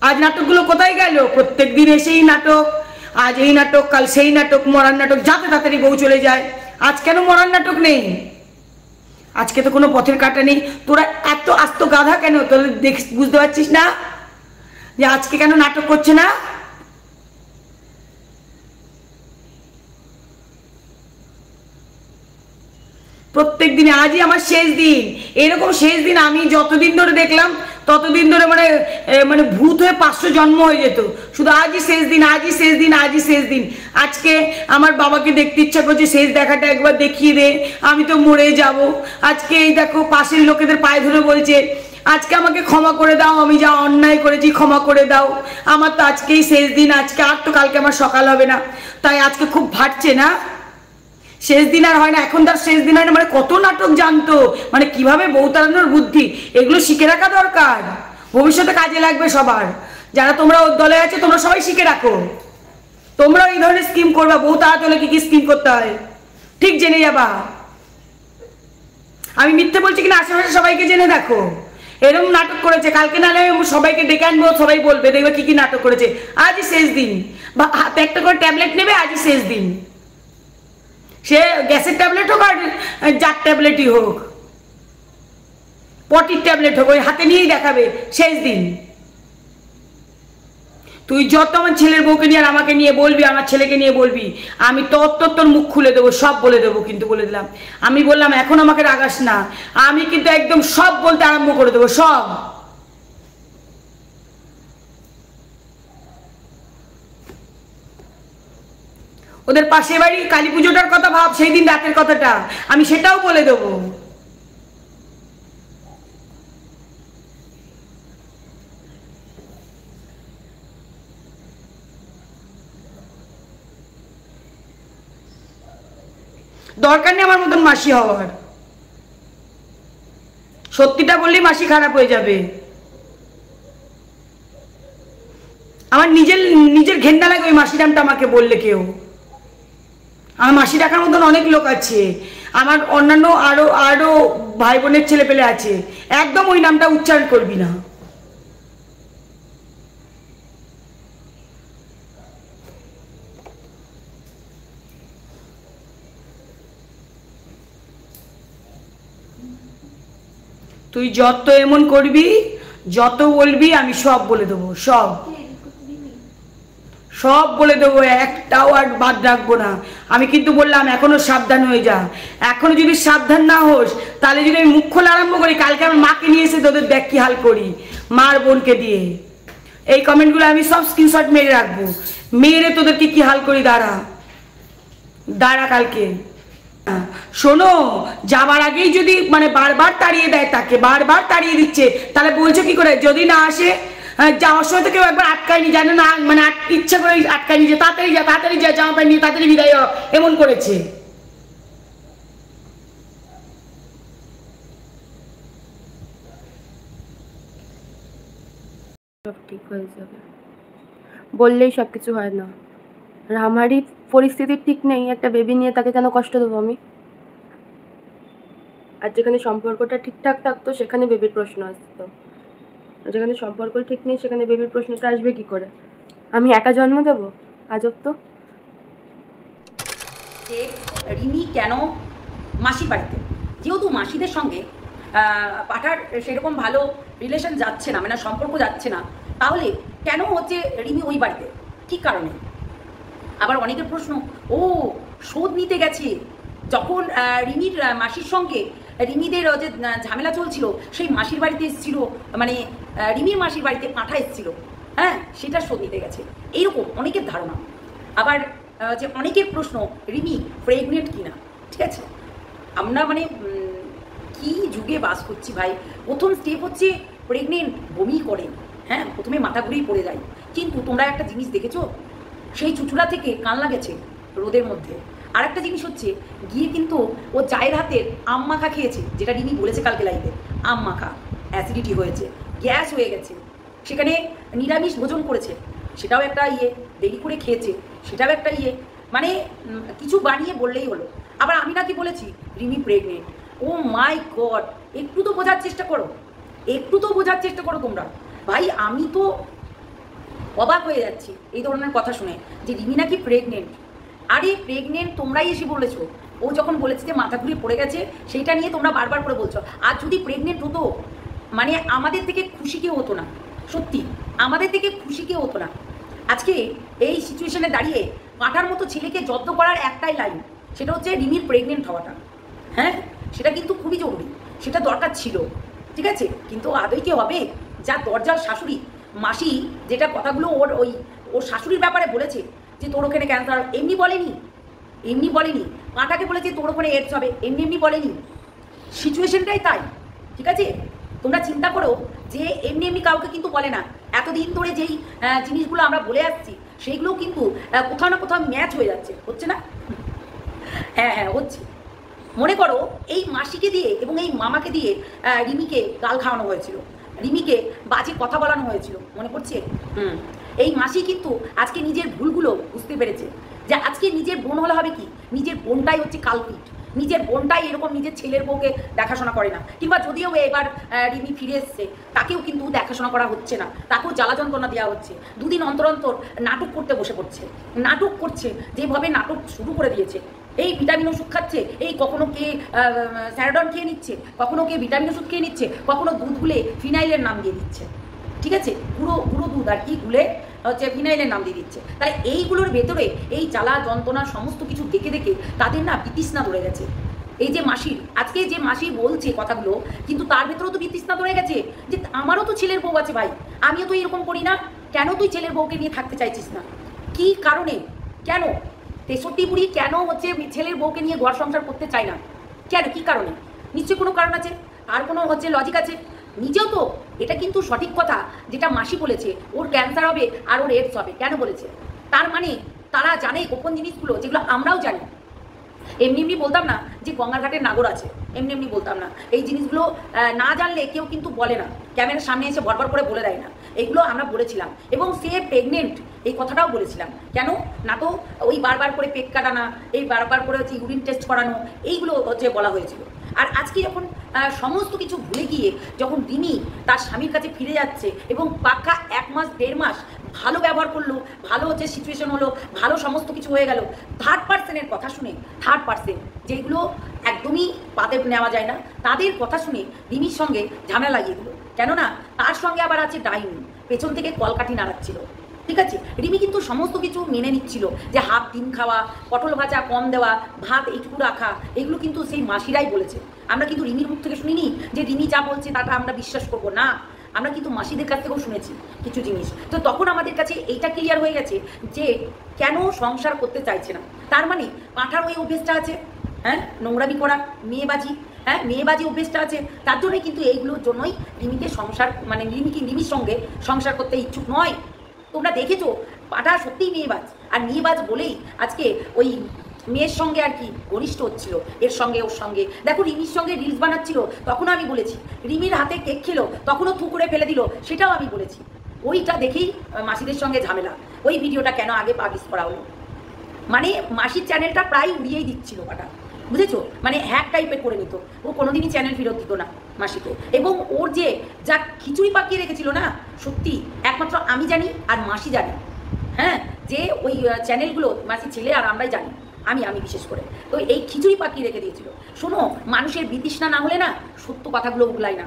আজ নাটকগুলো কোথায় গেল? প্রত্যেক দিন এসেই নাটক, আজ এই নাটক, কাল সেই নাটক, মরার নাটক, যাতে তাড়াতাড়ি বউ চলে যায়। আজ কেন মরার নাটক নেই? আজকে তো কোনো পথের কাটা নেই। তোরা এত আস্ত গাধা কেন? তোদের বুঝতে পারছিস না যে আজকে কেন নাটক করছে না? প্রত্যেক দিনে আজই আমার শেষ দিন। এরকম শেষ দিন আমি যতদিন ধরে দেখলাম ততদিন ধরে মানে মানে ভূত হয়ে 500 জন্ম হয়ে যেত। শুধু আজই শেষ দিন, আজই শেষ দিন, আজই শেষ দিন। আজকে আমার বাবাকে দেখতে ইচ্ছা করছে, শেষ দেখাটা একবার দেখিয়ে দে, আমি তো মরে যাব। আজকে এই দেখো পাশের লোকেদের পায়ে ধরে বলছে আজকে আমাকে ক্ষমা করে দাও, আমি যা অন্যায় করেছি ক্ষমা করে দাও, আমার তো আজকেই শেষ দিন, আজকে আর তো কালকে আমার সকাল হবে না। তাই আজকে খুব ফাটছে না? শেষ দিন আর হয় না, এখন তার শেষ দিন হয় না। মানে কত নাটক জানতো, মানে কিভাবে বউ তাড়ানোর বুদ্ধি, এগুলো শিখে রাখা দরকার, ভবিষ্যতে কাজে লাগবে সবার। যারা তোমরা ওর দলে আছে তোমরা সবাই শিখে রাখো। তোমরা এই ধরনের স্কিম করবা, বউ তাড়াতে হলে কি কি স্কিম করতে হয় ঠিক জেনে যাবা। আমি মিথ্যে বলছি কিনা আশেপাশে সবাইকে জেনে দেখো। এরকম নাটক করেছে, কালকে নাহলে সবাইকে ডেকে আনবো, সবাই বলবে দেখবে কি কি নাটক করেছে। আজই শেষ দিন, বা হাতে একটা করে ট্যাবলেট নেবে, আজই শেষ দিন। সে গ্যাসের ট্যাবলেট হোক আর যার ট্যাবলেটই হোক, পটির ট্যাবলেট হোক, ওই হাতে নিয়েই দেখাবে শেষ দিন। তুই যত আমার ছেলের বউকে নিয়ে আর আমাকে নিয়ে বলবি, আমার ছেলেকে নিয়ে বলবি, আমি তোর মুখ খুলে দেবো, সব বলে দেবো। কিন্তু বলে দিলাম, আমি বললাম এখন আমাকে রাগাস না, আমি কিন্তু একদম সব বলতে আরম্ভ করে দেবো, সব। ওদের পাশে বাড়ি কালী পুজোটার কথা ভাব, সেই দিন রাতের কথাটা আমি সেটাও বলে দেবো। দরকার নেই আমার মতন মাসি হওয়ার, সত্যিটা বললেই মাসি খারাপ হয়ে যাবে। আমার নিজের ঘেন্না লাগে ওই মাসি নামটা আমাকে বললে কেউ। আমার মাসি ডাকার মতন অনেক লোক আছে, আমার অন্যান্য আরো আরো ভাই বোনের ছেলে পেলে আছে, একদম ওই নামটা উচ্চারণ করবি না। তুই যত এমন করবি, যত বলবি, আমি সব বলে দেবো, সব সব বলে দেবো, একটাও আর বাদ রাখবো না। আমি কিন্তু বললাম এখনো সাবধান হয়ে যা। এখনো যদি সাবধান না হোস, তাহলে যদি আমি মুখ খোলা আরম্ভ করি, কালকে আমার মাকে নিয়ে এসে তোদের দেখ কি হাল করি, মার বোনকে দিয়ে। এই কমেন্টগুলো আমি সব স্ক্রিনশট মেরে রাখবো, মেরে তোদেরকে কি হাল করি। দাঁড়া দাঁড়া কালকে। শোনো, যাবার আগেই যদি মানে বারবার তাড়িয়ে দেয়, তাকে বারবার তাড়িয়ে দিচ্ছে, তাহলে বলছে কি করে যদি না আসে? যাওয়ার সময় তো কেউ একবার আটকায়নি, জানে না, মানে ইচ্ছা করে আটকায়নি যে তাড়াতাড়ি যা, তাড়াতাড়ি যা, জামা প্যান্ট নিয়ে তাড়াতাড়ি বিদায় হ, এমন করেছে। সব ঠিক হয়ে যাবে বললেই সব কিছু হয় না। আর আমারই পরিস্থিতি ঠিক নেই, একটা বেবি নিয়ে তাকে কেন কষ্ট দেবো আমি? আর যেখানে সম্পর্কটা ঠিকঠাক থাকতো সেখানে বেবির প্রশ্ন আসতো, আর যেখানে সম্পর্ক ঠিক নেই সেখানে বেবির প্রশ্নটা আসবে কি করে? আমি একা জন্ম দেবো? আজব তো। যে রিমি কেন মাসির বাড়িতে, যেহেতু মাসিদের সঙ্গে পাঠার সেরকম ভালো রিলেশন যাচ্ছে না, মানে সম্পর্ক যাচ্ছে না, তাহলে কেন হচ্ছে রিমি ওই বাড়িতে, কী কারণে? আবার অনেকের প্রশ্ন, ও শোধ নিতে গেছে যখন রিমির মাসির সঙ্গে রিমিদের যে ঝামেলা চলছিল, সেই মাসির বাড়িতে এসেছিল, মানে রিমির মাসির বাড়িতে পাঠা এসেছিল, হ্যাঁ, সেটা শোধ নিতে গেছে, এইরকম অনেকের ধারণা। আবার যে অনেকের প্রশ্ন, রিমি প্রেগনেন্ট কিনা। ঠিক আছে, আমরা মানে কি যুগে বাস করছি ভাই। প্রথম স্টেপ হচ্ছে প্রেগনেন্ট, বমি করে, হ্যাঁ, প্রথমে মাথা ঘুরেই পড়ে যায়। কিন্তু তোমরা একটা জিনিস দেখেছো, সেই চুচুড়া থেকে কান্না গেছে রোদের মধ্যে। আর একটা জিনিস হচ্ছে, গিয়ে কিন্তু ও চায়ের হাতের আম মাখা খেয়েছে, যেটা রিমি বলেছে কালকে লাইভে, আম মাখা, অ্যাসিডিটি হয়েছে, গ্যাস হয়ে গেছে। সেখানে নিরামিষ ভোজন করেছে, সেটাও একটা ইয়ে, দেরি করে খেয়েছে, সেটাও একটা ইয়ে, মানে কিছু বানিয়ে বললেই হলো। আবার আমি নাকি বলেছি রিমি প্রেগনেন্ট। ও মাই গড, একটু তো বোঝার চেষ্টা করো, একটু তো বোঝার চেষ্টা করো তোমরা ভাই। আমি তো অবাক হয়ে যাচ্ছি এই ধরনের কথা শুনে যে রিমি নাকি প্রেগনেন্ট। আরে প্রেগনেন্ট তোমরাই এসে বলেছো, ও যখন বলেছে যে মাথা ঘুরে পড়ে গেছে সেইটা নিয়ে তোমরা বারবার করে বলছো। আর যদি প্রেগনেন্ট হতো মানে আমাদের থেকে খুশি কেউ হতো না, সত্যি আমাদের থেকে খুশি কেউ হতো না। আজকে এই সিচুয়েশনে দাঁড়িয়ে পাঠার মতো ছেলেকে যত্ন করার একটাই লাইন, সেটা হচ্ছে রিমির প্রেগনেন্ট হওয়াটা। হ্যাঁ, সেটা কিন্তু খুবই জরুরি, সেটা দরকার ছিল, ঠিক আছে। কিন্তু আদৌ কি হবে? যা দরজাল শাশুড়ি মাসি যেটা কথাগুলো ওর শাশুড়ির ব্যাপারে বলেছে যে তোর ওখানে ক্যান্সার, এমনি বলেনি। পাঁঠাকে বলেছে তোর ওখানে এডস হবে, এমনি বলেনি। সিচুয়েশনটাই তাই, ঠিক আছে। তোমরা চিন্তা করো যে এমনি কাউকে কিন্তু বলে না। এতদিন ধরে যেই জিনিসগুলো আমরা বলে আসছি সেইগুলোও কিন্তু কোথাও না কোথাও ম্যাচ হয়ে যাচ্ছে, হচ্ছে না? হ্যাঁ হচ্ছে। মনে করো এই মাসিকে দিয়ে এবং এই মামাকে দিয়ে রিমিকে গাল খাওয়ানো হয়েছিল, রিমিকে বাজে কথা বলানো হয়েছিল, মনে পড়ছে? এই মাসি কিন্তু আজকে নিজের ভুলগুলো বুঝতে পেরেছে যে আজকে নিজের বোন হলে হবে কি, নিজের বোনটাই হচ্ছে কালপিট, নিজের বোনটাই এরকম নিজের ছেলের বউকে দেখাশোনা করে না। কিংবা যদিও এবার রিমি ফিরে এসছে, তাকেও কিন্তু দেখাশোনা করা হচ্ছে না, তাকেও জ্বালা যন্ত্রণা দেওয়া হচ্ছে। দুদিন অন্তর অন্তর নাটক করতে বসে পড়ছে, নাটক করছে, যেভাবে নাটক শুরু করে দিয়েছে। এই ভিটামিন ওষুধ খাচ্ছে, এই কখনো কে স্যারাডন খেয়ে নিচ্ছে, কখনো কে ভিটামিন ওষুধ খেয়ে নিচ্ছে, কখনো দুধ গুলে ফিনাইলের নাম দিয়ে দিচ্ছে, ঠিক আছে, পুরো দুধ আর কি গুলে হচ্ছে ফিনাইলের নাম দিয়ে দিচ্ছে। তাই এইগুলোর ভেতরে এই জ্বালা যন্ত্রণা সমস্ত কিছু দেখে দেখে তাদের না বিতৃষ্ণা ধরে গেছে। এই যে মাসির আজকে যে মাসি বলছে কথাগুলো, কিন্তু তার ভেতরেও তো বিতৃষ্ণা ধরে গেছে যে আমারও তো ছেলের বউ আছে ভাই, আমিও তো এরকম করি না, কেন তুই ছেলের বউকে নিয়ে থাকতে চাইছিস না? কি কারণে? কেন 63 বুড়ি কেন হচ্ছে ছেলের বউকে নিয়ে ঘর সংসার করতে চায় না? কেন, কি কারণে? নিশ্চয়ই কোনো কারণ আছে, আর কোনো হচ্ছে লজিক আছে। নিজেও তো এটা কিন্তু সঠিক কথা যেটা মাসি বলেছে, ওর ক্যান্সার হবে আর ওর এডস হবে। কেন বলেছে? তার মানে তারা জানে গোপন জিনিসগুলো যেগুলো আমরাও জানি। এমনি বলতাম না যে গঙ্গার ঘাটের নাগর আছে, এমনি বলতাম না। এই জিনিসগুলো না জানলে কেউ কিন্তু বলে না, ক্যামেরার সামনে এসে বরবার করে বলে দেয় না। এগুলো আমরা বলেছিলাম এবং সে প্রেগনেন্ট এই কথাটাও বলেছিলাম। কেন না, তো ওই বারবার করে পেট কাটানো, এই বারবার করে হচ্ছে ইউরিন টেস্ট করানো, এইগুলো হচ্ছে বলা হয়েছিল। আর আজকে যখন সমস্ত কিছু ভুলে গিয়ে যখন রিমি তার স্বামীর কাছে ফিরে যাচ্ছে এবং পাক্কা 1 মাস 1.5 মাস ভালো ব্যবহার করলো, ভালো হচ্ছে সিচুয়েশন হলো, ভালো সমস্ত কিছু হয়ে গেল, থার্ড পার্সনের কথা শুনে, থার্ড পার্সন যেগুলো একদমই পাতে নেওয়া যায় না, তাদের কথা শুনে রিমির সঙ্গে ঝামেলা লাগিয়ে দিল। কেননা তার সঙ্গে আবার আছে ডাইনি, পেছন থেকে কলকাঠি নাড়াচ্ছিল, ঠিক আছে। রিমি কিন্তু সমস্ত কিছু মেনে নিচ্ছিল যে হাফ ডিম খাওয়া, পটল ভাজা কম দেওয়া, ভাত এইটুকু রাখা, এগুলো কিন্তু সেই মাসিরাই বলেছে। আমরা কিন্তু রিমির মুখ থেকে শুনিনি যে রিমি যা বলছে তাটা আমরা বিশ্বাস করবো না, আমরা কিন্তু মাসিদের কাছ থেকেও শুনেছি কিছু জিনিস। তো তখন আমাদের কাছে এইটা ক্লিয়ার হয়ে গেছে যে কেন সংসার করতে চাইছে না। তার মানে পাঁঠার ওই অভ্যেসটা আছে, হ্যাঁ, নোংরামি করা, মেয়েবাজি, হ্যাঁ মেয়েবাজি অভ্যেসটা আছে। তার জন্যই কিন্তু এইগুলোর জন্যই রিমিকে সংসার মানে রিমির সঙ্গে সংসার করতে ইচ্ছুক নয়। তোমরা দেখেছো পাঠা সত্যিই মেয়েবাজ, আর মেয়েবাজ বলেই আজকে ওই মেয়ের সঙ্গে আর কি ঘনিষ্ঠ হচ্ছিল, এর সঙ্গে ওর সঙ্গে। দেখো রিমির সঙ্গে রিলস বানাচ্ছিল, তখনও আমি বলেছি। রিমির হাতে কেক খেলো, তখনও থু করে ফেলে দিল, সেটাও আমি বলেছি। ওইটা দেখেই মাসিদের সঙ্গে ঝামেলা, ওই ভিডিওটা কেন আগে পাবলিশ করা হলো, মানে মাসির চ্যানেলটা প্রায় উড়িয়েই দিচ্ছিল পাটা, বুঝেছো, মানে হ্যাক টাইপের করে নিত। ও কোনোদিনই চ্যানেল ফেরত দিত না মাসিকে। এবং ওর যে যা খিচুড়ি পাকিয়ে রেখেছিল না, সত্যি একমাত্র আমি জানি আর মাসি জানি, হ্যাঁ, যে ওই চ্যানেলগুলো মাসির ছেলে আর আমরাই জানি, আমি বিশেষ করে। তো এই খিচুড়ি পাকিয়ে রেখে দিয়েছিল। শোনো, মানুষের বিতৃষ্ণা না হলে না সত্য কথাগুলো উগলাই না।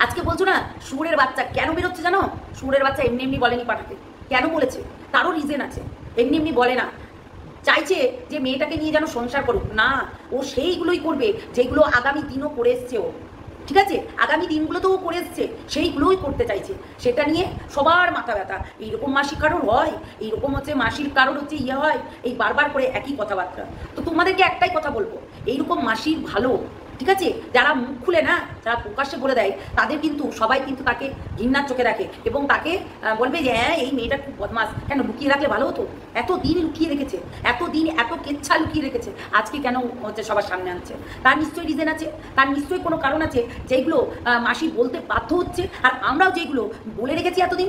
আজকে বলছো না শুয়োরের বাচ্চা কেন বেরোচ্ছে জানো? শুয়োরের বাচ্চা এমনি বলেনি পাঠাতে, কেন বলেছে তারও রিজন আছে। এমনি বলে না, চাইছে যে মেয়েটাকে নিয়ে যেন সংসার করুক না, ও সেইগুলোই করবে যেগুলো আগামী দিনও করে এসছে ও, ঠিক আছে, আগামী দিনগুলো তো ও করে এসছে, সেইগুলোই করতে চাইছে। সেটা নিয়ে সবার মাথা ব্যথা। এইরকম মাসির কারোর হয়, এইরকম হচ্ছে মাসির কারোর হচ্ছে ইয়ে হয়, এই বারবার করে একই কথাবার্তা। তো তোমাদেরকে একটাই কথা বলবো, এইরকম মাসির ভালো, ঠিক আছে, যারা মুখ খুলে না, যারা প্রকাশ্যে বলে দেয়, তাদের কিন্তু সবাই কিন্তু তাকে ঘৃণার চোখে দেখে এবং তাকে বলবে যে হ্যাঁ এই মেয়েটা খুব বদমাস, কেন লুকিয়ে রাখলে ভালো হতো, এত দিন লুকিয়ে রেখেছে, এত দিন এত কেচ্ছা লুকিয়ে রেখেছে, আজকে কেন হচ্ছে সবার সামনে আনছে? তার নিশ্চয়ই রিজন আছে, তার নিশ্চয়ই কোনো কারণ আছে, যেগুলো মাসি বলতে বাধ্য হচ্ছে, আর আমরাও যেগুলো বলে রেখেছি এতদিন,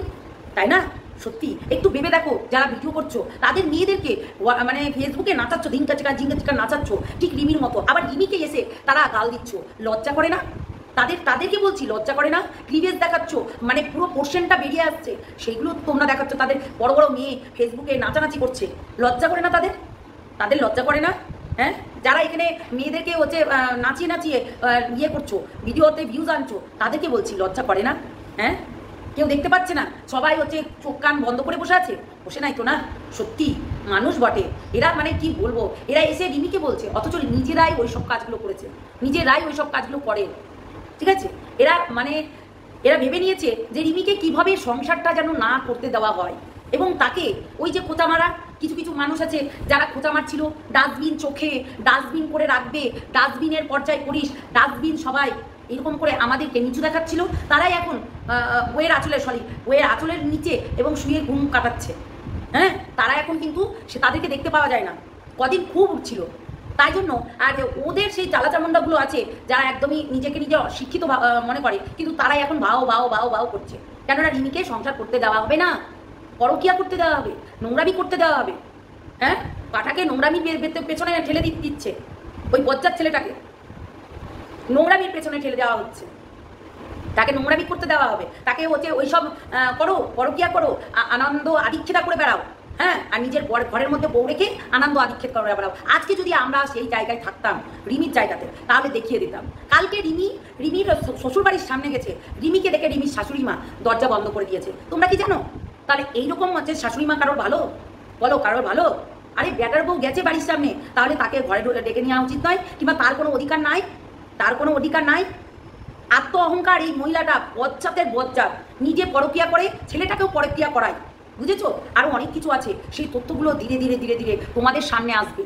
তাই না? সত্যি একটু ভেবে দেখো, যারা ভিডিও করছো তাদের মেয়েদেরকে মানে ফেসবুকে নাচাচ্ছ, ধিঙ্কা চিকা ঝিঙ্গা চিকা নাচাচ্ছ ঠিক রিমির মতো, আবার রিমিকে এসে তারা গাল দিচ্ছ, লজ্জা করে না? তাদেরকে বলছি লজ্জা করে না? ক্লিভেজ দেখাচ্ছ, মানে পুরো পোর্শনটা বেরিয়ে আসছে, সেইগুলো তোমরা দেখাচ্ছ। তাদের বড় বড় মেয়ে ফেসবুকে নাচানাচি করছে, লজ্জা করে না তাদের লজ্জা করে না? হ্যাঁ, যারা এখানে মেয়েদেরকে হচ্ছে নাচিয়ে নাচিয়ে ইয়ে করছো, ভিডিওতে ভিউজ আনছো, তাদেরকে বলছি লজ্জা করে না? হ্যাঁ, কেউ দেখতে পাচ্ছে না? সবাই হচ্ছে চোখ কান বন্ধ করে বসে আছে? বসে নাই তো না? সত্যি মানুষ বটে এরা, মানে কি বলবো, এরা এসে রিমিকে বলছে, অথচ নিজেরাই ওই সব কাজগুলো করেছে, নিজেরাই ওই সব কাজগুলো করে। ঠিক আছে, এরা ভেবে নিয়েছে যে রিমিকে কিভাবে সংসারটা যেন না করতে দেওয়া হয়, এবং তাকে ওই যে খোঁচা মারা কিছু মানুষ আছে যারা খোঁচা মারছিল, ডাস্টবিন চোখে, ডাস্টবিন করে রাখবে, ডাস্টবিনের পর্যায়ে করিস, ডাস্টবিন সবাই এরকম করে আমাদেরকে নিচু দেখাচ্ছিল, তারাই এখন ওয়ের আঁচলের নিচে এবং শুয়ে ঘুম কাটাচ্ছে। হ্যাঁ, তারা এখন কিন্তু তাদেরকে দেখতে পাওয়া যায় না, কদিন খুব উঠছিল। তাই জন্য আর ওদের সেই চালাচামুন্ডাগুলো আছে যারা একদমই নিজেকে নিজে শিক্ষিত মনে করে, কিন্তু তারাই এখন ভাও করছে। কেননা রিমিকে সংসার করতে দেওয়া হবে না, পরকিয়া করতে দেওয়া হবে, নোংরামি করতে দেওয়া হবে। হ্যাঁ, পাঠাকে নোংরামির পেছনে ঠেলে দিচ্ছে, ওই বজ্জাত ছেলেটাকে নোংরামির পেছনে ঠেলে দেওয়া হচ্ছে, তাকে নোংরামি করতে দেওয়া হবে, তাকে হচ্ছে ওই সব করো, পরকিয়া করো, আনন্দ আদিক্ষেতা করে বেড়াও। হ্যাঁ, আর নিজের ঘরের মধ্যে বউ রেখে আনন্দ আদিক্ষেত করে বেড়াও। আজকে যদি আমরা সেই জায়গায় থাকতাম, রিমির জায়গাতে, তাহলে দেখিয়ে দিতাম। কালকে রিমির শ্বশুরবাড়ির সামনে গেছে, রিমিকে দেখে রিমির শাশুড়ি মা দরজা বন্ধ করে দিয়েছে। তোমরা কি জানো? তাহলে এইরকম হচ্ছে শাশুড়ি মা কারোর ভালো? বলো, কারোর ভালো? আরে বেটার বউ গেছে বাড়ির সামনে, তাহলে তাকে ঘরে ডেকে নেওয়া উচিত নয়? কিংবা তার কোনো অধিকার নাই? আত্ম অহংকার এই মহিলাটা বজ্জাতের বজ্জাত, নিজে পরকিয়া করে, ছেলেটাকেও পরকিয়া করায়। বুঝেছো? আরো অনেক কিছু আছে, সেই তথ্যগুলো ধীরে ধীরে তোমাদের সামনে আসবে।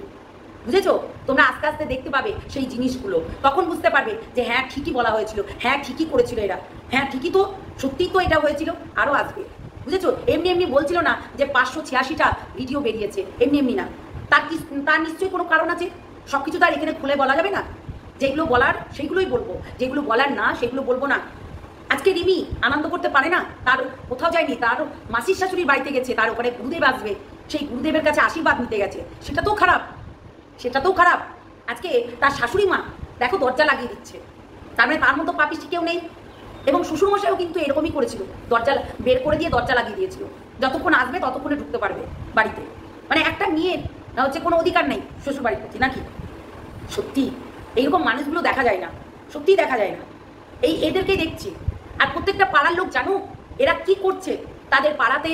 বুঝেছো? তোমরা আস্তে আস্তে দেখতে পাবে সেই জিনিসগুলো, তখন বুঝতে পারবে যে হ্যাঁ ঠিকই বলা হয়েছিল, হ্যাঁ ঠিকই করেছিল এরা, হ্যাঁ ঠিকই তো, সত্যিই তো এটা হয়েছিল। আরো আসবে। বুঝেছো? এমনি বলছিল না যে 586টা ভিডিও বেরিয়েছে, এমনি না, তার নিশ্চয়ই কোনো কারণ আছে। সবকিছু তার এখানে খুলে বলা যাবে না। যেগুলো বলার সেইগুলোই বলবো, যেগুলো বলার না সেগুলো বলবো না। আজকে রিমি আনন্দ করতে পারে না, তার কোথাও যায়নি, তার মাসির শাশুড়ির বাড়িতে গেছে, তার ওখানে গুরুদেব আসবে, সেই গুরুদেবের কাছে আশীর্বাদ নিতে গেছে, সেটাতেও খারাপ। আজকে তার শাশুড়ি মা দেখো দরজা লাগিয়ে দিচ্ছে, তার মানে তার মতো পাপিষ্টি কেউ নেই। এবং শ্বশুরমশাইও কিন্তু এরকমই করেছিল, দরজা বের করে দিয়ে দরজা লাগিয়ে দিয়েছিল, যতক্ষণ আসবে ততক্ষণে ঢুকতে পারবে বাড়িতে। মানে একটা মেয়ের হচ্ছে কোনো অধিকার নেই শ্বশুর বাড়ির প্রতি, নাকি? সত্যি এইরকম মানুষগুলো দেখা যায় না, সত্যিই দেখা যায় না। এদেরকেই দেখছি। আর প্রত্যেকটা পাড়ার লোক জানো এরা কি করছে। তাদের পাড়াতে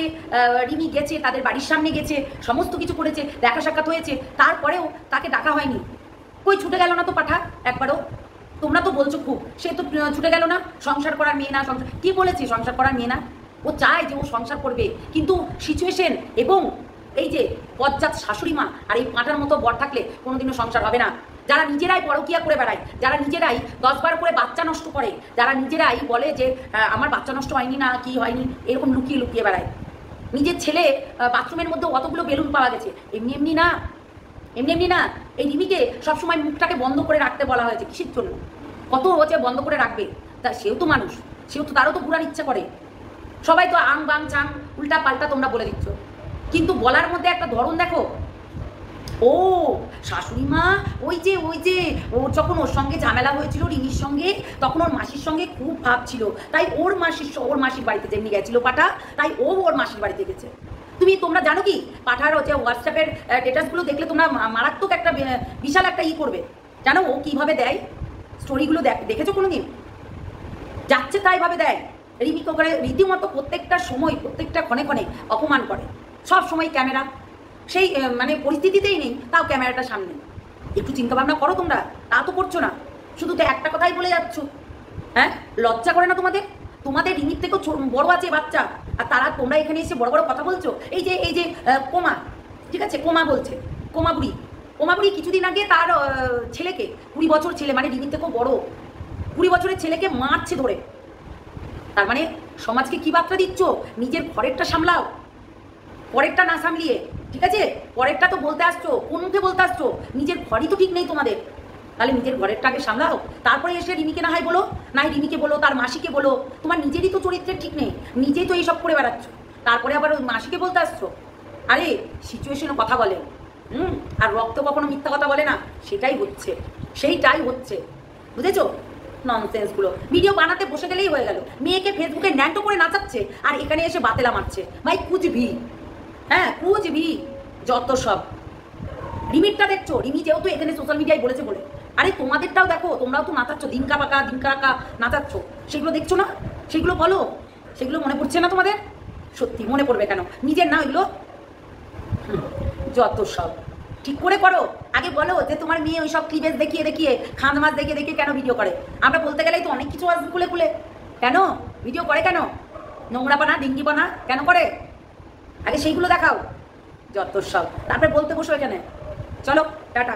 রিমি গেছে, তাদের বাড়ির সামনে গেছে, সমস্ত কিছু করেছে, দেখা সাক্ষাৎ হয়েছে, তারপরেও তাকে ডাকা হয়নি। কই ছুটে গেল না তো পাঠা একবারও? তোমরা তো বলছো খুব, সে তো ছুটে গেল না, সংসার করার মেয়ে না। সংসার কি বলেছে? সংসার করার মেয়ে না। ও চায় যে ও সংসার করবে, কিন্তু সিচুয়েশন এবং এই যে বজ্জাত শাশুড়ি মা আর এই পাঁটার মতো বর থাকলে কোনোদিনও সংসার হবে না। যারা নিজেরাই পরকিয়া করে বেড়ায়, যারা নিজেরাই 10 বার করে বাচ্চা নষ্ট করে, যারা নিজেরাই বলে যে আমার বাচ্চা নষ্ট হয়নি না, কি হয়নি, এরকম লুকিয়ে বেড়ায়। নিজের ছেলে বাথরুমের মধ্যে অতগুলো বেলুন পাওয়া গেছে, এমনি না। এই রিমিকে সবসময় মুখটাকে বন্ধ করে রাখতে বলা হয়েছে, কিসের জন্য? কত হচ্ছে বন্ধ করে রাখবে? তা সেও তো মানুষ, তারও তো ঘুরার ইচ্ছা করে। সবাই তো আং বাং চাং উল্টা পাল্টা তোমরা বলে দিচ্ছ, কিন্তু বলার মধ্যে একটা ধরন দেখো। ও শাশুড়ি মা ওই যে ও যখন ওর সঙ্গে ঝামেলা হয়েছিল রিমির সঙ্গে, তখন ওর মাসির সঙ্গে খুব ভাব ছিল, তাই ওর মাসির বাড়িতে যেমনি গেছিল পাঠা, তাই ও ওর মাসির বাড়িতে গেছে। তোমরা জানো কি, পাঠার হচ্ছে হোয়াটসঅ্যাপের স্ট্যাটাসগুলো দেখলে তোমরা মারাত্মক একটা বিশাল একটা করবে। জানো ও কিভাবে দেয় স্টোরিগুলো? দেখেছো কোনোদিন? যাচ্ছে তাই ভাবে দেয়। রিমিকে করে রীতিমতো প্রত্যেকটা সময়, প্রত্যেকটা ক্ষণে অপমান করে। সব সময় ক্যামেরা, সেই মানে পরিস্থিতিতেই নেই, তাও ক্যামেরাটা সামনে। একটু চিন্তা ভাবনা করো তোমরা, তা তো করছো না, শুধু তো একটা কথাই বলে যাচ্ছ। হ্যাঁ, লজ্জা করে না তোমাদের রিমির থেকেও বড় আছে বাচ্চা, আর তোমরা এখানে এসে বড় কথা বলছো। এই যে কোমা, ঠিক আছে, কোমা বলছে, কোমা বুড়ি কিছুদিন আগে তার ছেলেকে, 20 বছর ছেলে, মানে রিমির থেকেও বড়, 20 বছরের ছেলেকে মারছে ধরে। তার মানে সমাজকে কি বার্তা দিচ্ছ? নিজের ঘরেরটা সামলাও, পরেরটা না সামলিয়ে। ঠিক আছে, পরেরটা তো বলতে আসছো, কোন মুখে বলতে আসছো? নিজের ঘরই তো ঠিক নেই তোমাদের, তাহলে নিজের ঘরেরটাকে সামলাও, তারপরে এসে রিমিকে না হয় বলো, নাই রিমিকে বলো, তার মাসিকে বলো। তোমার নিজেরই তো চরিত্রের ঠিক নেই, নিজেই তো এইসব করে বেড়াচ্ছ, তারপরে আবার ওই মাসিকে বলতে আসছো। আরে সিচুয়েশনও কথা বলে, আর রক্ত কখনো মিথ্যা কথা বলে না, সেইটাই হচ্ছে। বুঝেছো? ননসেন্সগুলো ভিডিও বানাতে বসে গেলেই হয়ে গেল, মেয়েকে ফেসবুকে ন্যান্টো করে নাচাচ্ছে আর এখানে এসে বাতেলা মারছে। ভাই কুচভি, হ্যাঁ কুচভি যত সব। রিমিটটা দেখছো, রিমি যেহেতু এখানে সোশ্যাল মিডিয়ায় বলেছে বলে, আরে তোমাদেরটাও দেখো, তোমরাও তো নাচাচ্ছ, দিনকা পাকা নাচাচ্ছ, সেগুলো দেখছো না? সেগুলো বলো, সেগুলো মনে পড়ছে না তোমাদের? সত্যি মনে পড়বে কেন? নিজের না ওইগুলো, যত সব। ঠিক করে করো, আগে বলো যে তোমার মেয়ে ওই সব ক্লিভেজ দেখিয়ে দেখিয়ে খান মাছ দেখিয়ে দেখিয়ে কেন ভিডিও করে? আমরা বলতে গেলেই তো অনেক কিছু আসবে খুলে খুলে, কেন ভিডিও করে, কেন নোংরাপানা ডিঙ্গিপানা কেন করে? আগে সেইগুলো দেখাও, যত সব। তারপরে বলতে বসো এখানে। চলো টাটা।